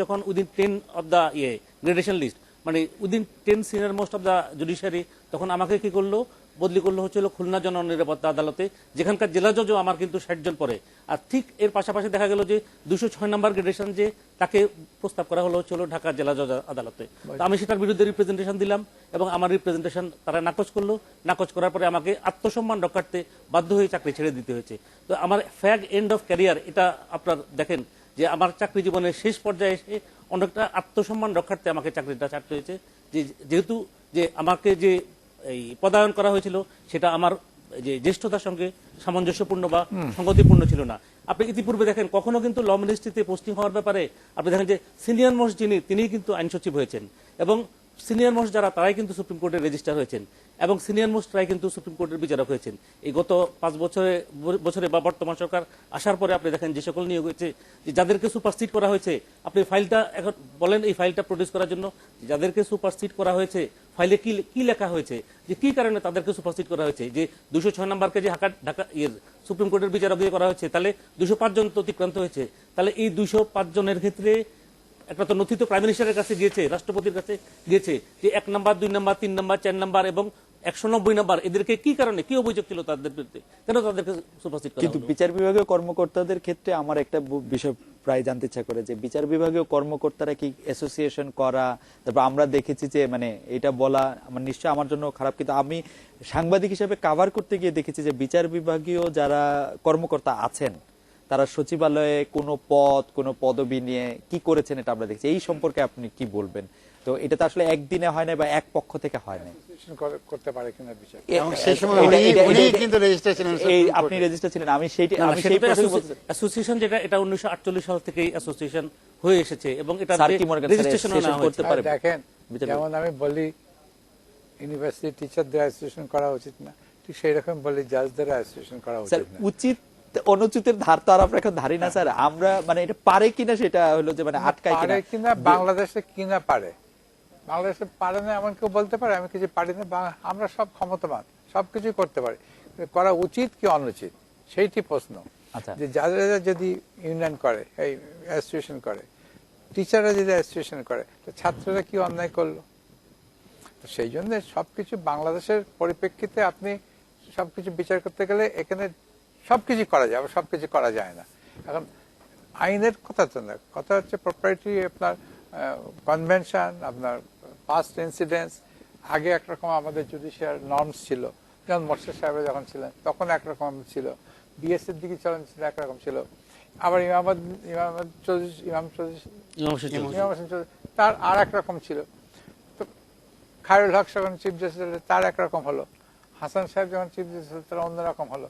যখন within 10 of the gradation list, মানে within 10 senior most of the judiciary, তখন আমাকে কি করলো, বদলি করলো হচ্ছিল খুলনা জননিরাপত্তা আদালতে, যেখানকার জেলা জজও আমার কিন্তু 60 জন পড়ে। আর ঠিক এর পাশাপাশি দেখা গেল যে 206 নম্বর গ্রেডেশন যে তাকে প্রস্তাব করা হলো হচ্ছিল ঢাকা জেলা জজ আদালতে। তো আমি সেটার বিরুদ্ধে রিপ্রেজেন্টেশন দিলাম এবং আমার রিপ্রেজেন্টেশন তারা নাকচ করলো। নাকচ করার পরে আমাকে আত্মসম্মান রক্ষার্থে বাধ্য হয়ে চাকরি ছেড়ে দিতে হয়েছে। তো আমার ফ্যাগ এন্ড অফ ক্যারিয়ার, এটা আপনার দেখেন যে আমার চাকরি জীবনের শেষ পর্যায়ে এসে অনেকটা আত্মসম্মান রক্ষার্থে আমাকে চাকরিটা ছাড়তে হয়েছে। যেহেতু যে আমাকে যে এই পদায়ন করা হয়েছিল সেটা আমার যে জ্যেষ্ঠতার সঙ্গে সামঞ্জস্যপূর্ণ বা সংগতিপূর্ণ ছিল না। আপনি ইতিপূর্বে দেখেন কখনো কিন্তু ল মিনিস্ট্রিতে পোস্টিং হওয়ার ব্যাপারে আপনি দেখেন যে সিনিয়র মোস্ট তিনিই কিন্তু আইন সচিব হয়েছেন, এবং সিনিয়র মোস্ট যারা তারাই কিন্তু সুপ্রিম কোর্টের রেজিস্ট্রার হয়েছেন, এবং সিনিয়র মোস্টরাই কিন্তু সুপ্রিম কোর্টের বিচারক হয়েছেন। এই গত 5 বছরে বা বর্তমান সরকার আসার পরে আপনি দেখেন যে সকল নিয়োগ হয়েছে, যে যাদেরকে সুপারসিড করা হয়েছে, আপনি ফাইলটা এখন বলেন এই ফাইলটা প্রডিউস করার জন্য যাদেরকে সুপারসিড করা হয়েছে ফাইলে কি লেখা হয়েছে, যে কি কারণে তাদেরকে সুপারসিড করা হয়েছে। যে 206 নম্বরকে যে ঢাকা সুপ্রিম কোর্টের বিচারক দিয়ে করা হয়েছে, তাহলে 205 জন তো অতিক্রান্ত হয়েছে। তাহলে এই 205 জনের ক্ষেত্রে একটা তো নথি তো প্রাইম মিনিস্টারের কাছে গিয়েছে, রাষ্ট্রপতির কাছে গিয়েছে, যে 1 নম্বর 2 নম্বর 3 নম্বর 4 নম্বর এবং 190 নম্বর এদেরকে কি কারণে, কি অভিযোগ ছিল তাদের বিরুদ্ধে, কেন তাদেরকে সুপারসিড করা হলো। কিন্তু বিচার বিভাগীয় কর্মকর্তাদের ক্ষেত্রে আমার একটা বিষয় প্রায় জানতে ইচ্ছা করে, যে বিচার বিভাগীয় কর্মকর্তারা কি অ্যাসোসিয়েশন করা, তারপর আমরা দেখেছি যে মানে এটা বলা আমার নিশ্চয় আমার জন্য খারাপ, কিন্তু আমি সাংবাদিক হিসেবে কভার করতে গিয়ে দেখেছি যে বিচার বিভাগীয় যারা কর্মকর্তা আছেন তারা সচিবালয়ে কোনো পদ কোনো পদবি নিয়ে কি করেছেন এটা আমরা দেখছি। এই সম্পর্কে আপনি কি বলবেন? তো এটা তো আসলে একদিনে হয় না বা এক পক্ষ থেকে হয় না, করতে পারে কিনা বিচার। আপনি রেজিস্টার ছিলেন, আমি সেই অ্যাসোসিয়েশন যেটা, এটা 1948 সাল থেকেই অ্যাসোসিয়েশন হয়ে এসেছে এবং এটা রেজিস্ট্রেশন করতে পারে। দেখেন, যেমন আমি বলি ইউনিভার্সিটি টিচারদের অ্যাসোসিয়েশন করা উচিত না, ঠিক সেই রকম বলি জাজদের অ্যাসোসিয়েশন করা উচিত না। উচিত অনুচিতের ধার তো আর আমরা এখন ধারি না স্যার, আমরা মানে এটা পারে কিনা সেটা হলো যে মানে আটকায় কিনা। বাংলাদেশে কিনা পারে, বাংলাদেশে পারে না এমন কেউ বলতে পারে আমি কিছু পারি না? আমরা সব ক্ষমতাবান, সবকিছু করতে পারি, করা উচিত কি অনুচিত সেইটি প্রশ্ন। যে যারা যদি ইউনিয়ন করে, এই অ্যাসোসিয়েশন করে, টিচাররা যদি অ্যাসোসিয়েশন করে, তো ছাত্ররা কি অন্যায় করলো? তো সেই জন্য সবকিছু বাংলাদেশের পরিপ্রেক্ষিতে আপনি সবকিছু বিচার করতে গেলে এখানে সবকিছু করা যায়, সবকিছু করা যায় না। এখন আইনের কথা তো না, কথা হচ্ছে প্রপার্টি, আপনার কনভেনশন, আপনার পাস্ট ইনসিডেন্টস। আগে একরকম আমাদের জুডিশিয়াল নর্মস ছিল, যেমন মোর্শেদ সাহেব যখন ছিলেন তখন একরকম ছিল, বিএসএর দিকে চলন ছিল একরকম ছিল, আবার ইমাম তার আর একরকম ছিল, তো খায়রুল হক যখন চিফ জাস্টিস তার একরকম হলো, হাসান সাহেব যখন চিফ জাস্টিস তার অন্যরকম হলো।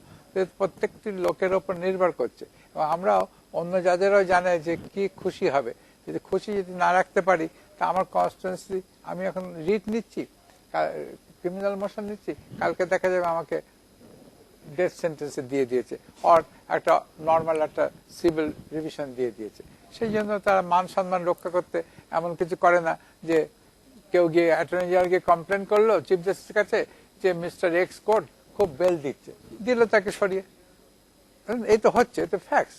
প্রত্যেকটি লোকের উপর নির্ভর করছে, এবং আমরাও অন্য যাদেরও জানে যে কি খুশি হবে। যদি খুশি যদি না রাখতে পারি, তা আমার কনস্টিটুয়েন্সি, আমি এখন রিট নিচ্ছি, ক্রিমিনাল মোশন নিচ্ছি, কালকে দেখা যাবে আমাকে ডেথ সেন্টেন্সে দিয়ে দিয়েছে, আর একটা নর্মাল একটা সিভিল রিভিশন দিয়ে দিয়েছে। সেই জন্য তারা মান সম্মান রক্ষা করতে এমন কিছু করে না যে কেউ গিয়ে অ্যাটর্নি জেনারেল গিয়ে কমপ্লেন করলো চিফ জাস্টিসের কাছে যে মিস্টার এক্স কোর্ট খুব বেল দিচ্ছে, দিল তাকে সরিয়ে। এই তো হচ্ছে, এটা ফ্যাক্টস।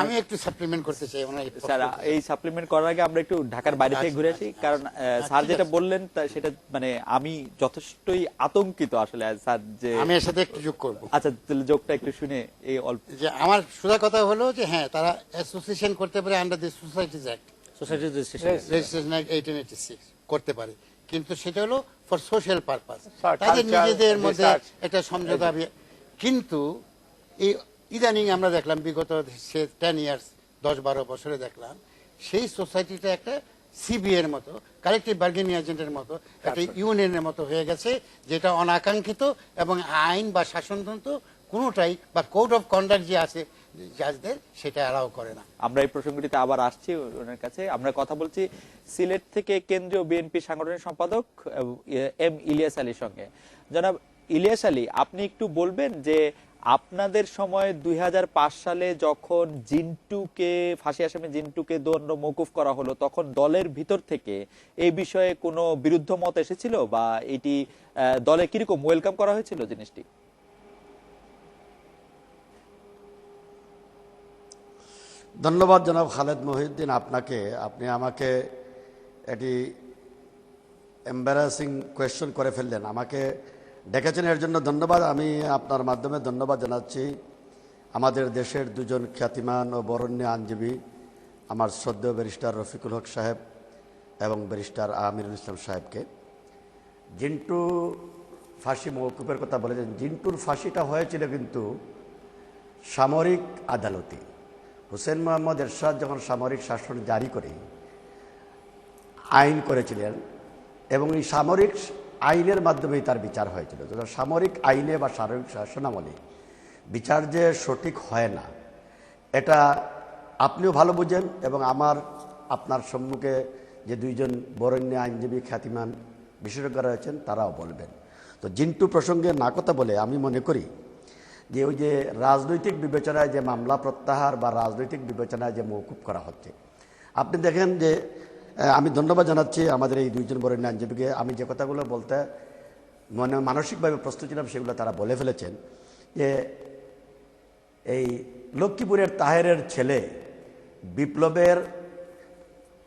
আমি একটু সাপ্লিমেন্ট করতে চাই। স্যার এই সাপ্লিমেন্ট করার আগে আমরা একটু ঢাকার বাইরে থেকে ঘুরে আসি, কারণ স্যার যেটা বললেন সেটা মানে আমি যথেষ্টই আতঙ্কিত আসলে স্যার, যে আমি এর সাথে একটু যোগ করব। আচ্ছা, তাহলে যোগটা একটু শুনে এই অল্প। যে আমার সোজা কথা হলো যে হ্যাঁ, তারা অ্যাসোসিয়েশন করতে পারে under the societies act, societies registration act 1886 করতে পারে, কিন্তু সেটা হলো ফর সোশ্যাল পারপাস, তাদের নিজেদের মধ্যে একটা সমঝোতা। কিন্তু এই ইদানিং আমরা দেখলাম বিগত 10 ইয়ার্স 10-12 বছরে দেখলাম সেই সোসাইটিটা একটা সিবিএর মতো, কালেকটিভ বার্গেনিং এজেন্টের মতো, একটা ইউনিয়নের মতো হয়ে গেছে, যেটা অনাকাঙ্ক্ষিত, এবং আইন বা শাসনতন্ত্র কোনোটাই বা কোড অফ কন্ডাক্ট যে আছে জাজদের, সেটা অ্যালাউ করে না। আমরা এই প্রসঙ্গটিতে আবার আসছি ওনার কাছে। আমরা কথা বলছি সিলেট থেকে কেন্দ্রীয় বিএনপি সাংগঠনিক সম্পাদক এম ইলিয়াস আলীর সঙ্গে। জনাব ইলিয়াস আলী, আপনি একটু বলবেন যে আপনাদের সময় 2005 সালে যখন জিন্টুকে, ফাঁসি আসামি জিন্টুকে দণ্ড মওকুফ করা হলো, তখন দলের ভিতর থেকে এই বিষয়ে কোনো বিরুদ্ধ মত এসেছিল, বা এটি দলে কিরকম ওয়েলকাম করা হয়েছিল জিনিসটি? ধন্যবাদ জনাব খালেদ মহিউদ্দিন আপনাকে। আপনি আমাকে একটি এম্বারাসিং কোয়েশ্চন করে ফেললেন, আমাকে ডেকেছেন এর জন্য ধন্যবাদ। আমি আপনার মাধ্যমে ধন্যবাদ জানাচ্ছি আমাদের দেশের দুজন খ্যাতিমান ও বরেণ্য আইনজীবী, আমার শ্রদ্ধেয় ব্যারিস্টার রফিকুল হক সাহেব এবং ব্যারিস্টার আমিরুল ইসলাম সাহেবকে। জিন্টু ফাঁসি মওকুফের কথা বলেছেন। জিন্টুর ফাঁসিটা হয়েছিল কিন্তু সামরিক আদালতে। হুসেন মোহাম্মদ এরশাদ যখন সামরিক শাসন জারি করে আইন করেছিলেন এবং এই সামরিক আইনের মাধ্যমেই তার বিচার হয়েছিল। সামরিক আইনে বা সামরিক শাসনামলে বিচার যে সঠিক হয় না, এটা আপনিও ভালো বুঝেন এবং আপনার সম্মুখে যে দুইজন বরেণ্য আইনজীবী খ্যাতিমান বিশেষজ্ঞ রয়েছেন তারাও বলবেন। তো জিন্টু প্রসঙ্গে না কথা বলে আমি মনে করি যে ওই যে রাজনৈতিক বিবেচনায় যে মামলা প্রত্যাহার বা রাজনৈতিক বিবেচনায় যে মওকুফ করা হচ্ছে, আপনি দেখেন যে আমি ধন্যবাদ জানাচ্ছি আমাদের এই দুইজন বরেণ্য আইনজীবীকে। আমি যে কথাগুলো বলতে মানসিকভাবে প্রস্তুত ছিলাম সেগুলো তারা বলে ফেলেছেন। যে এই লক্ষ্মীপুরের তাহেরের ছেলে বিপ্লবের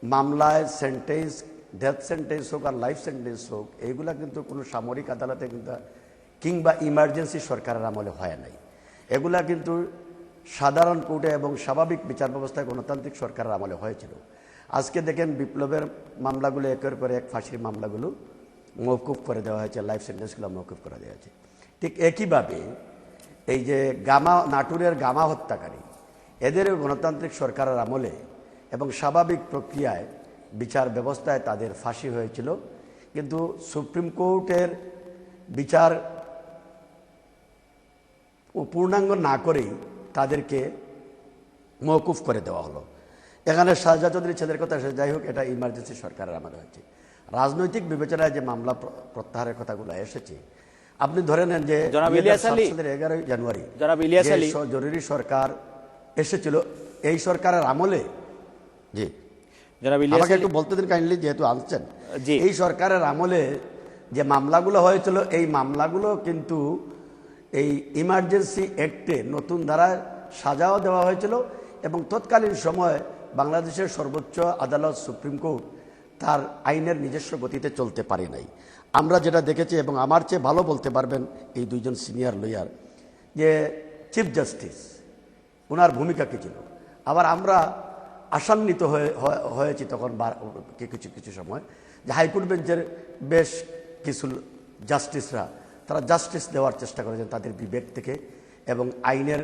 মামলায় সেন্টেন্স, ডেথ সেন্টেন্স হোক আর লাইফ সেন্টেন্স হোক, এইগুলা কিন্তু কোনো সামরিক আদালতে কিন্তু কিংবা ইমার্জেন্সি সরকারের আমলে হয় নাই। এগুলা কিন্তু সাধারণ কোর্টে এবং স্বাভাবিক বিচার ব্যবস্থায় গণতান্ত্রিক সরকারের আমলে হয়েছিল। আজকে দেখেন বিপ্লবের মামলাগুলো একের পর এক ফাঁসির মামলাগুলো মওকুফ করে দেওয়া হয়েছে, লাইফ সেন্টেন্সগুলো মওকুফ করে দেওয়া হয়েছে। ঠিক একইভাবে এই যে নাটোরের গামা হত্যাকারী, এদেরও গণতান্ত্রিক সরকারের আমলে এবং স্বাভাবিক প্রক্রিয়ায় বিচার ব্যবস্থায় তাদের ফাঁসি হয়েছিল, কিন্তু সুপ্রিম কোর্টের বিচার পূর্ণাঙ্গ না করেই তাদেরকে মওকুফ করে দেওয়া হলো। এখানে শাহজাদ চৌধুরী ছেলের কথা এসে, যাই হোক, এটা ইমার্জেন্সি সরকারের আমলে হয়েছে। রাজনৈতিক বিবেচনায় যে মামলা প্রত্যাহারের কথাগুলো এসেছে, আপনি ধরে নেন যে 11 জানুয়ারি জরুরি সরকার এসেছিল, এই সরকারের আমলে, জি আমাকে একটু বলতে দিন কাইন্ডলি, যেহেতু আনছেন, এই সরকারের আমলে যে মামলাগুলো হয়েছিল, এই মামলাগুলো কিন্তু এই ইমার্জেন্সি অ্যাক্টে নতুন ধারায় সাজাও দেওয়া হয়েছিল এবং তৎকালীন সময় বাংলাদেশের সর্বোচ্চ আদালত সুপ্রিম কোর্ট তার আইনের নিজস্ব গতিতে চলতে পারে নাই। আমরা যেটা দেখেছি, এবং আমার চেয়ে ভালো বলতে পারবেন এই দুইজন সিনিয়র লয়ার, যে চিফ জাস্টিস ওনার ভূমিকা কী ছিল। আবার আমরা আশান্বিত হয়েছি তখন কিছু সময় যে হাইকোর্ট বেঞ্চের বেশ কিছু জাস্টিসরা তারা জাস্টিস দেওয়ার চেষ্টা করেছেন তাদের বিবেক থেকে এবং আইনের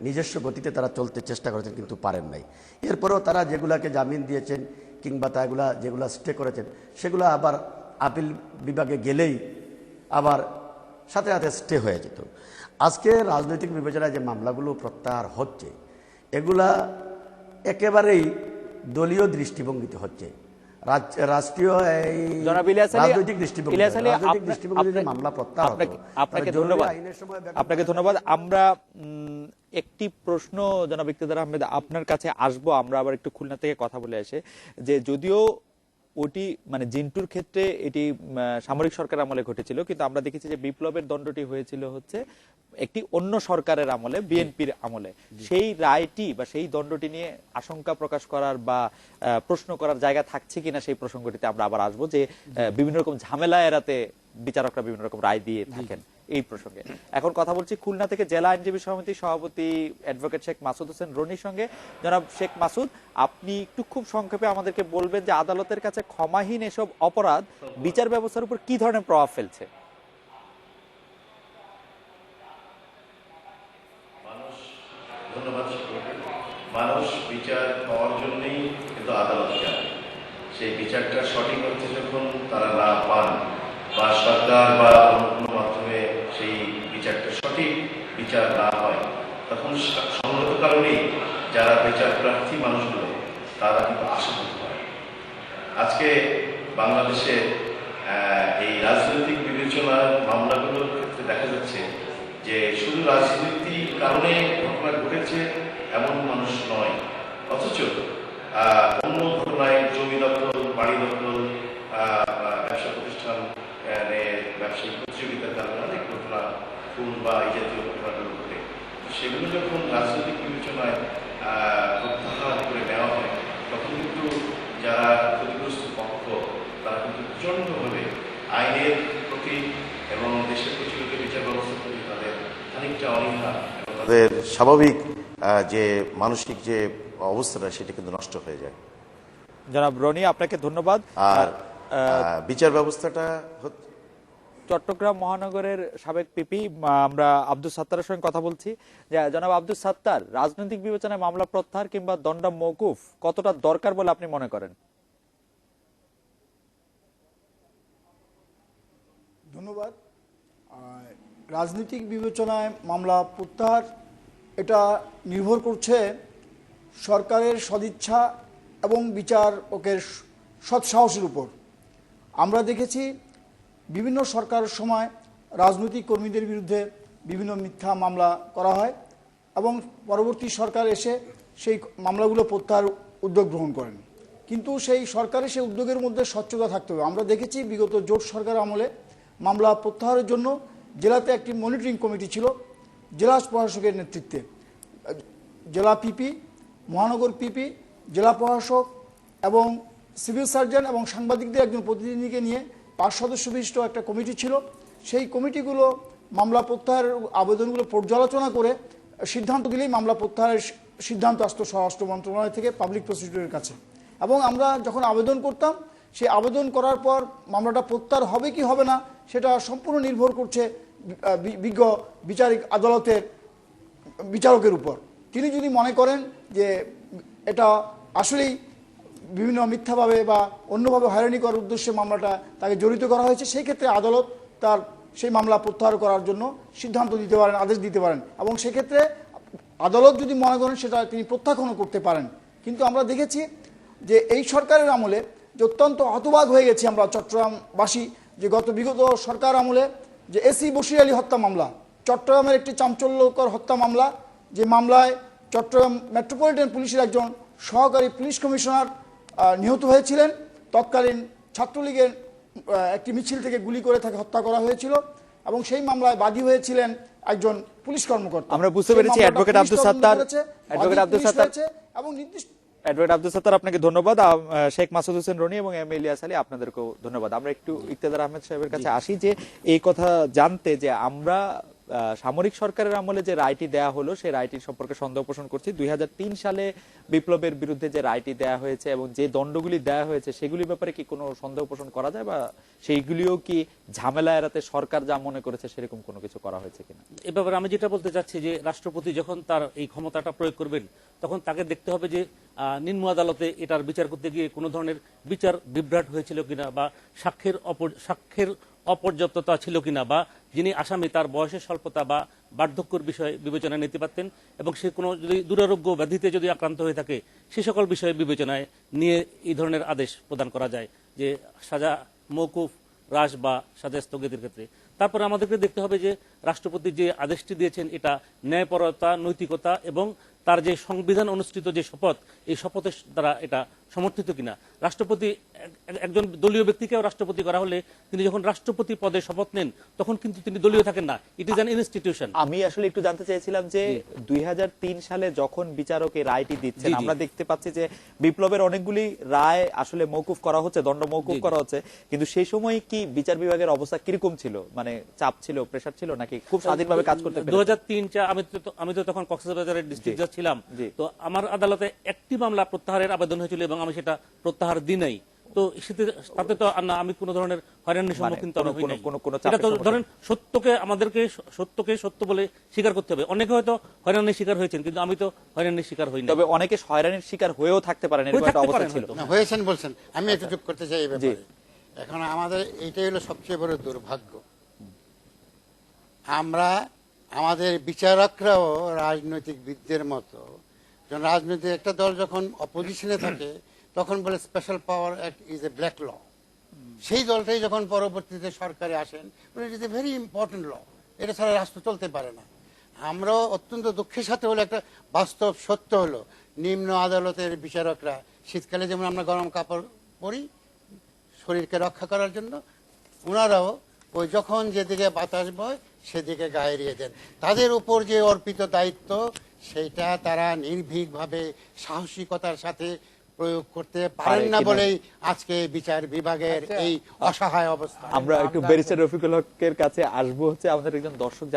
নিজস্ব গতিতে তারা চলতে চেষ্টা করেছেন, কিন্তু পারেন নাই। এরপরেও তারা যেগুলাকে জামিন দিয়েছেন কিংবা যেগুলা স্টে করেছেন, সেগুলো আবার আপিল বিভাগে গেলেই আবার সাথে সাথে স্টে হয়ে যেত। আজকে রাজনৈতিক বিবেচনায় যে মামলাগুলো প্রত্যাহার হচ্ছে, এগুলা একেবারেই দলীয় দৃষ্টিভঙ্গিতে হচ্ছে, রাষ্ট্রীয় রাজনৈতিক দৃষ্টিভঙ্গিতে মামলা প্রত্যাহার। আপনাকে ধন্যবাদ। আমরা একটি প্রশ্ন জনাব ইকতেদার আহমেদ আপনার কাছে আসবো, আমরা আবার একটু খুলনা থেকে কথা বলে আসে, যে যদিও ওটি মানে জিন্টুর ক্ষেত্রে এটি সামরিক সরকার আমলে ঘটেছিল, কিন্তু আমরা দেখেছি যে বিপ্লবের দণ্ডটি হয়েছিল হচ্ছে একটি অন্য সরকারের আমলে, বিএনপির আমলে। সেই রায়টি বা সেই দণ্ডটি নিয়ে আশঙ্কা প্রকাশ করার বা প্রশ্ন করার জায়গা থাকছে কিনা সেই প্রসঙ্গটিতে আমরা আবার আসবো, যে বিভিন্ন রকম ঝামেলা এড়াতে বিচারকরা বিভিন্ন রকম রায় দিয়ে থাকেন এই প্রসঙ্গে। এখন কথা বলছি খুলনা থেকে জেলা আইনজীবী সমিতির সভাপতি অ্যাডভোকেট শেখ মাসুদ হোসেন রনির সঙ্গে। জনাব শেখ মাসুদ, আপনি একটু খুব সংক্ষেপে আমাদেরকে বলবেন যে আদালতের কাছে ক্ষমাহীন এসব অপরাধ বিচার ব্যবস্থার উপর কি ধরনের প্রভাব ফেলছে? মানুষ বিচার পাওয়ার জন্যই কিন্তু আদালত যায়। সেই বিচারটা সঠিক হচ্ছে যখন তারা না পান বা সরকার বা অন্য কোনো মাধ্যমে সেই বিচারটা সঠিক বিচার না হয়, তখন সঙ্গত কারণেই যারা বিচার প্রার্থী মানুষগুলো তারা কিন্তু আশাহত হয়। আজকে বাংলাদেশে এই রাজনৈতিক বিবেচনার মামলাগুলোর ক্ষেত্রে দেখা যাচ্ছে যে শুধু রাজনীতির কারণে ঘটনা ঘটেছে এমন মানুষ নয়, অথচ অন্য ঘটনায় জমি দখল, বাড়ি দখল, ব্যবসা প্রতিষ্ঠান, ব্যবসায়িক প্রতিযোগিতার কারণে অনেক ঘটনা, খুন বা এই জাতীয় ঘটনাগুলো ঘটে। সেগুলো যখন রাজনৈতিক বিবেচনায় প্রত্যাহার যারা ক্ষতিগ্রস্ত পক্ষ তারা কিন্তু প্রচণ্ডভাবে আইনের প্রতি এবং দেশের প্রচলিত বিচার ব্যবস্থার প্রতি তাদের খানিকটা অনীহা এবং তাদের স্বাভাবিক যে মানসিক যে অবস্থাটা সেটা কিন্তু নষ্ট হয়ে যায়। জনাব রনি, আপনাকে ধন্যবাদ। আর বিচার ব্যবস্থাটা চট্টগ্রাম মহানগরের সাবেক পিপি আমরা আব্দুল সাত্তারের সঙ্গে কথা বলছি। যে জনাব আব্দুল সাত্তার, রাজনৈতিক বিবেচনায় মামলা প্রত্যাহার কিংবা দণ্ড মওকুফ কতটা দরকার বলে আপনি মনে করেন? ধন্যবাদ। রাজনৈতিক বিবেচনায় মামলা প্রত্যাহার এটা নির্ভর করছে সরকারের সদিচ্ছা এবং বিচারকের সৎসাহসের উপর। আমরা দেখেছি বিভিন্ন সরকারের সময় রাজনৈতিক কর্মীদের বিরুদ্ধে বিভিন্ন মিথ্যা মামলা করা হয় এবং পরবর্তী সরকার এসে সেই মামলাগুলো প্রত্যাহার উদ্যোগ গ্রহণ করেন, কিন্তু সেই সরকারের সেই উদ্যোগের মধ্যে স্বচ্ছতা থাকতে হবে। আমরা দেখেছি বিগত জোট সরকার আমলে মামলা প্রত্যাহারের জন্য জেলাতে একটি মনিটরিং কমিটি ছিল জেলা প্রশাসকের নেতৃত্বে। জেলা পিপি, মহানগর পিপি, জেলা প্রশাসক এবং সিভিল সার্জন এবং সাংবাদিকদের একজন প্রতিনিধিকে নিয়ে 5 সদস্য বিশিষ্ট একটা কমিটি ছিল। সেই কমিটিগুলো মামলা প্রত্যাহারের আবেদনগুলো পর্যালোচনা করে সিদ্ধান্ত দিলেই মামলা প্রত্যাহারের সিদ্ধান্ত আসতো স্বরাষ্ট্র মন্ত্রণালয় থেকে পাবলিক প্রসিকিউটরের কাছে। এবং আমরা যখন আবেদন করতাম, সেই আবেদন করার পর মামলাটা প্রত্যাহার হবে কি হবে না সেটা সম্পূর্ণ নির্ভর করছে বিজ্ঞ বিচারিক আদালতের বিচারকের উপর। তিনি যদি মনে করেন যে এটা আসলেই বিভিন্ন মিথ্যাভাবে বা অন্যভাবে হয়রানি করার উদ্দেশ্যে মামলাটা তাকে জড়িত করা হয়েছে, সেই ক্ষেত্রে আদালত তার সেই মামলা প্রত্যাহার করার জন্য সিদ্ধান্ত দিতে পারেন, আদেশ দিতে পারেন এবং সেক্ষেত্রে আদালত যদি মনে করেন সেটা তিনি প্রত্যাখ্যানও করতে পারেন। কিন্তু আমরা দেখেছি যে এই সরকারের আমলে যে অত্যন্ত হতবাক হয়ে গেছি আমরা চট্টগ্রামবাসী, যে বিগত সরকার আমলে যে এসি বশির আলী হত্যা মামলা, চট্টগ্রামের একটি চাঞ্চল্যকর হত্যা মামলা, যে মামলায় চট্টগ্রাম মেট্রোপলিটন পুলিশের একজন সহকারী পুলিশ কমিশনার নিহত হয়েছিলেন। তৎকালীন ছাত্রলীগের একটি মিছিল থেকে গুলি করে তাকে হত্যা করা হয়েছিল এবং সেই মামলায় বাদী হয়েছিলেন একজন পুলিশ কর্মকর্তা। আমরা বুঝতে পেরেছি অ্যাডভোকেট আব্দুল সাত্তার, এবং নির্দিষ্ট অ্যাডভোকেট আব্দুল সাত্তার, আপনাকে ধন্যবাদ। শেখ মাসুদ হোসেন রনি এবং এম ইলিয়াস আলী, আপনাদেরকেও ধন্যবাদ। আমরা একটু ইকতেদার আহমেদ সাহেবের কাছে আসি যে এই কথা জানতে যে আমরা সামরিক সরকারের আমলে যে রায়টি দেয়া হলো সেই রায়টির সম্পর্কে সন্দেহ পোষণ করছি। 2003 সালে বিপ্লবের বিরুদ্ধে যে রায়টি দেয়া হয়েছে এবং যে দণ্ডগুলি দেয়া হয়েছে সেগুলির ব্যাপারে কি কোনো সন্দেহ পোষণ করা যায় বা সেইগুলিও কি ঝামেলা এড়াতে সরকার যা মনে করেছে সেরকম কোনো কিছু করা হয়েছে কিনা? এ ব্যাপারে আমি যেটা বলতে চাচ্ছি যে রাষ্ট্রপতি যখন তার এই ক্ষমতাটা প্রয়োগ করবেন তখন তাকে দেখতে হবে যে নিম্ন আদালতে এটার বিচার করতে গিয়ে কোনো ধরনের বিচার বিভ্রাট হয়েছিল কিনা বা সাক্ষ্যের অপর্যাপ্ততা ছিল কিনা বা যিনি আসামি তার বয়সের স্বল্পতা বা বার্ধক্যের বিষয়ে বিবেচনায় নিতে পারতেন এবং সে কোনো যদি দুরারোগ্য ব্যাধিতে যদি আক্রান্ত হয়ে থাকে সে সকল বিষয়ে বিবেচনায় নিয়ে এই ধরনের আদেশ প্রদান করা যায় যে সাজা মওকুফ, হ্রাস বা সাজা স্থগিতের ক্ষেত্রে। তারপরে আমাদেরকে দেখতে হবে যে রাষ্ট্রপতি যে আদেশটি দিয়েছেন এটা ন্যায়পরতা, নৈতিকতা এবং তার যে সংবিধান অনুষ্ঠিত যে শপথ, এই শপথের দ্বারা এটা সমর্থিত কিনা। রাষ্ট্রপতি একজন দলীয় ব্যক্তিকেও রাষ্ট্রপতি করা হলে তিনি যখন রাষ্ট্রপতি পদে শপথ নেন তখন কিন্তু তিনি দলীয় থাকেন না, ইট ইজ অ্যান ইনস্টিটিউশন। আমি আসলে একটু জানতে চাইছিলাম যে 2003 সালে যখন বিচারক এই রায়টি দিচ্ছেন আমরা দেখতে পাচ্ছি যে বিপ্লবের অনেকগুলি রায় আসলে মওকুফ করা হচ্ছে, দণ্ড মওকুফ করা হচ্ছে, কিন্তু সেই সময় কি বিচার বিভাগের অবস্থা কিরকম ছিল? মানে চাপ ছিল, প্রেসার ছিল নাকি খুব স্বাধীনভাবে কাজ করতে পেরেছে? 2003 আমি তো তখন কক্সবাজারের ডিস্ট্রিক্ট জাজ ছিলাম, তো আমার আদালতে একটি মামলা প্রত্যাহারের আবেদন হয়েছিল এবং আমি সেটা প্রত্যাহার দিই নাই। তো তাতে তো আমি কোন ধরনের হয়রানির সম্মুখীন ধরেন আমাদেরকে সত্যকে সত্য বলে স্বীকার করতে হবে। অনেকে হয়তো হয়রানির শিকার হয়েছেন কিন্তু আমি তো হয়রানির শিকার হইনি। তবে অনেকে হয়রানির শিকার হয়েও থাকতে পারেন, এরকম একটা অবস্থা ছিল। হয়েছেন বলছেন, আমি একটু যোগ করতে চাই এই ব্যাপারে। এখন আমাদের এইটাই হলো সবচেয়ে বড় দুর্ভাগ্য, আমরা আমাদের বিচারকরাও রাজনৈতিকবিদদের মতো, যখন রাজনৈতিক একটা দল যখন অপোজিশনে থাকে তখন বলে special power act is a black law. সেই দলটাই যখন পরবর্তীতে সরকারে আসেন it is a very important law, এটা ছাড়া রাষ্ট্র চলতে পারে না। আমরাও অত্যন্ত দুঃখের সাথে হলো একটা বাস্তব সত্য হলো নিম্ন আদালতের বিচারকরা শীতকালে যেমন আমরা গরম কাপড় পরি শরীরকে রক্ষা করার জন্য, ওনারাও ওই যখন যেদিকে বাতাস বয় সেদিকে গায়ে এড়িয়ে দেন। তাদের উপর যে অর্পিত দায়িত্ব সেইটা তারা নির্ভীকভাবে সাহসিকতার সাথে প্রয়োগ করতে পারেন না বলেই আজকে বিচার বিভাগের এই অসহায় অবস্থা। আমরা একটু ব্যারিস্টার রফিকুল হকের কাছে আসবো, হচ্ছে আমাদের একজন দর্শক